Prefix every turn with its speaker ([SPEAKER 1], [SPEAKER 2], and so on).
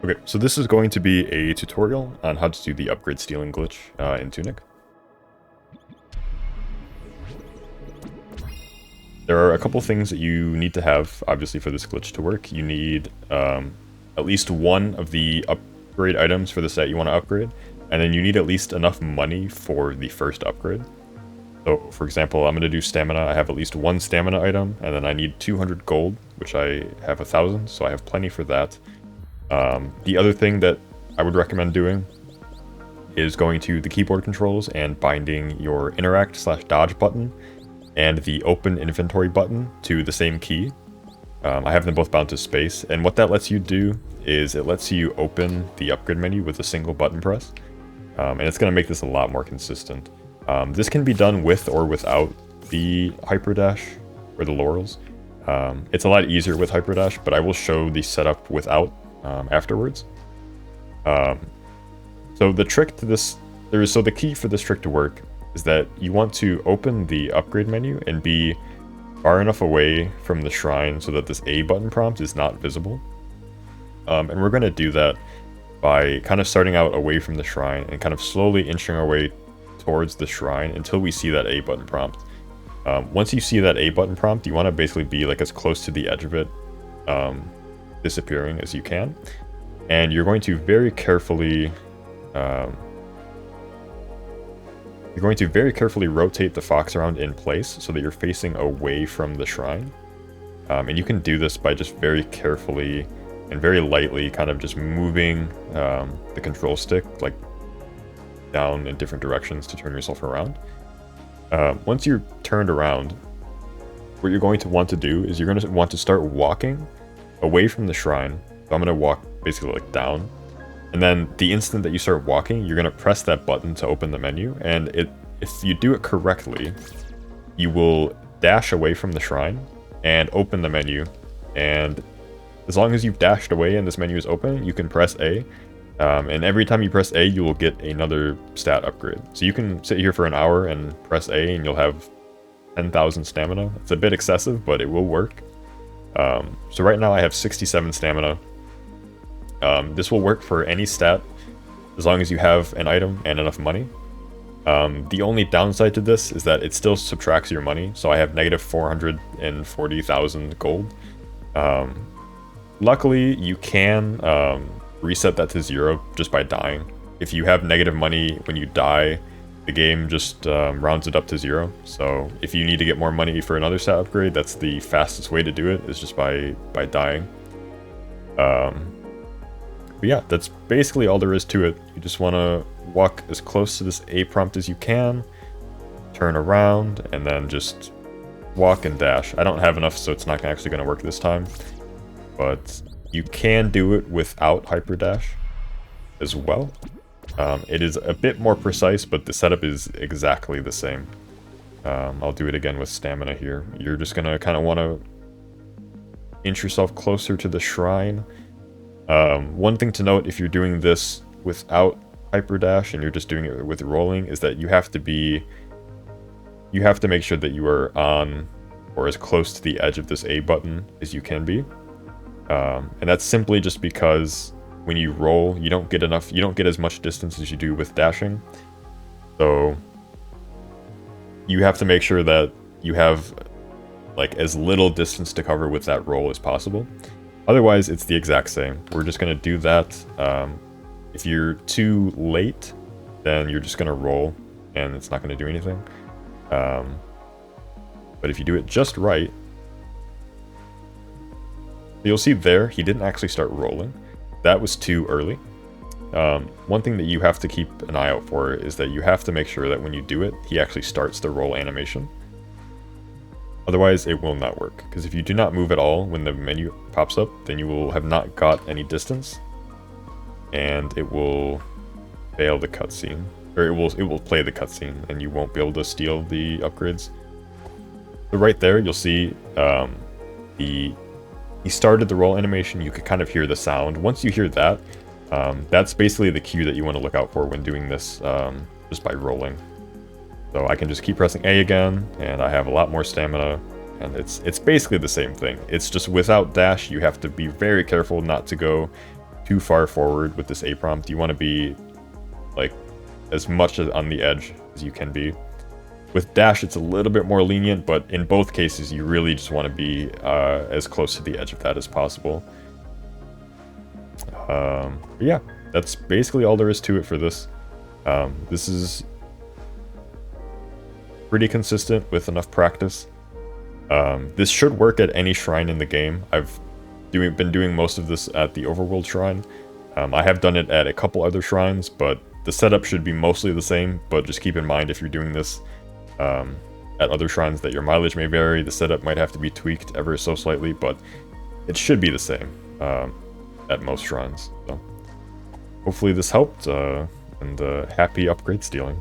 [SPEAKER 1] Okay, so this is going to be a tutorial on how to do the upgrade stealing glitch in Tunic. There are a couple things that you need to have, obviously, for this glitch to work. You need at least one of the upgrade items for the set you want to upgrade, and then you need at least enough money for the first upgrade. So, for example, I'm going to do stamina. I have at least one stamina item, and then I need 200 gold, which I have 1,000, so I have plenty for that. The other thing that I would recommend doing is going to the keyboard controls and binding your interact/dodge button and the open inventory button to the same key. I have them both bound to space, and what that lets you do is it lets you open the upgrade menu with a single button press, and it's going to make this a lot more consistent. This can be done with or without the hyperdash or the laurels. It's a lot easier with hyperdash, but I will show the setup without afterwards. So the trick to this, so the key for this trick to work is that you want to open the upgrade menu and be far enough away from the shrine so that this A button prompt is not visible. And we're going to do that by kind of starting out away from the shrine and kind of slowly inching our way towards the shrine until we see that A button prompt. Once you see that A button prompt, you want to basically be like as close to the edge of it disappearing as you can. And you're going to very carefully rotate the fox around in place so that you're facing away from the shrine. And you can do this by just very carefully and very lightly kind of just moving the control stick like down in different directions to turn yourself around. Once you're turned around, what you're going to want to do is you're going to want to start walking away from the shrine. So I'm going to walk basically like down. And then the instant that you start walking, you're going to press that button to open the menu. And if you do it correctly, you will dash away from the shrine and open the menu. And as long as you've dashed away and this menu is open, you can press A. And every time you press A, you will get another stat upgrade. So you can sit here for an hour and press A and you'll have 10,000 stamina. It's a bit excessive, but it will work. So right now I have 67 stamina. This will work for any stat as long as you have an item and enough money. The only downside to this is that it still subtracts your money, so I have negative 440,000 gold. Luckily, you can reset that to 0 just by dying. If you have negative money when you die, the game just rounds it up to 0. So if you need to get more money for another stat upgrade, that's the fastest way to do it, is just by dying. But yeah, that's basically all there is to it. You just want to walk as close to this A prompt as you can, turn around, and then just walk and dash. I don't have enough, so it's not actually going to work this time. But you can do it without hyperdash as well. It is a bit more precise, but the setup is exactly the same. I'll do it again with stamina here. You're just going to kind of want to inch yourself closer to the shrine. One thing to note, if you're doing this without hyperdash and you're just doing it with rolling, is that you have to make sure that you are on or as close to the edge of this A button as you can be. And that's simply just because when you roll, you don't get as much distance as you do with dashing. So you have to make sure that you have like as little distance to cover with that roll as possible. Otherwise, it's the exact same. We're just going to do that. If you're too late, then you're just going to roll, and it's not going to do anything. But if you do it just right, you'll see there, he didn't actually start rolling. That was too early. One thing that you have to keep an eye out for is that you have to make sure that when you do it, he actually starts the roll animation. Otherwise, it will not work, because if you do not move at all when the menu pops up, then you will have not got any distance, and it will fail the cutscene, or it will play the cutscene, and you won't be able to steal the upgrades. So right there, you'll see he started the roll animation. You could kind of hear the sound. Once you hear that, that's basically the cue that you want to look out for when doing this, just by rolling. So I can just keep pressing A again, and I have a lot more stamina, and it's basically the same thing. It's just without dash, you have to be very careful not to go too far forward with this A prompt. You want to be like as much as on the edge as you can be. With dash, it's a little bit more lenient, but in both cases, you really just want to be as close to the edge of that as possible. Yeah, that's basically all there is to it for this. This is pretty consistent with enough practice. This should work at any shrine in the game. I've been doing most of this at the Overworld Shrine. I have done it at a couple other shrines, but the setup should be mostly the same, but just keep in mind if you're doing this at other shrines that your mileage may vary, the setup might have to be tweaked ever so slightly, but it should be the same at most shrines. So hopefully this helped, and happy upgrade stealing.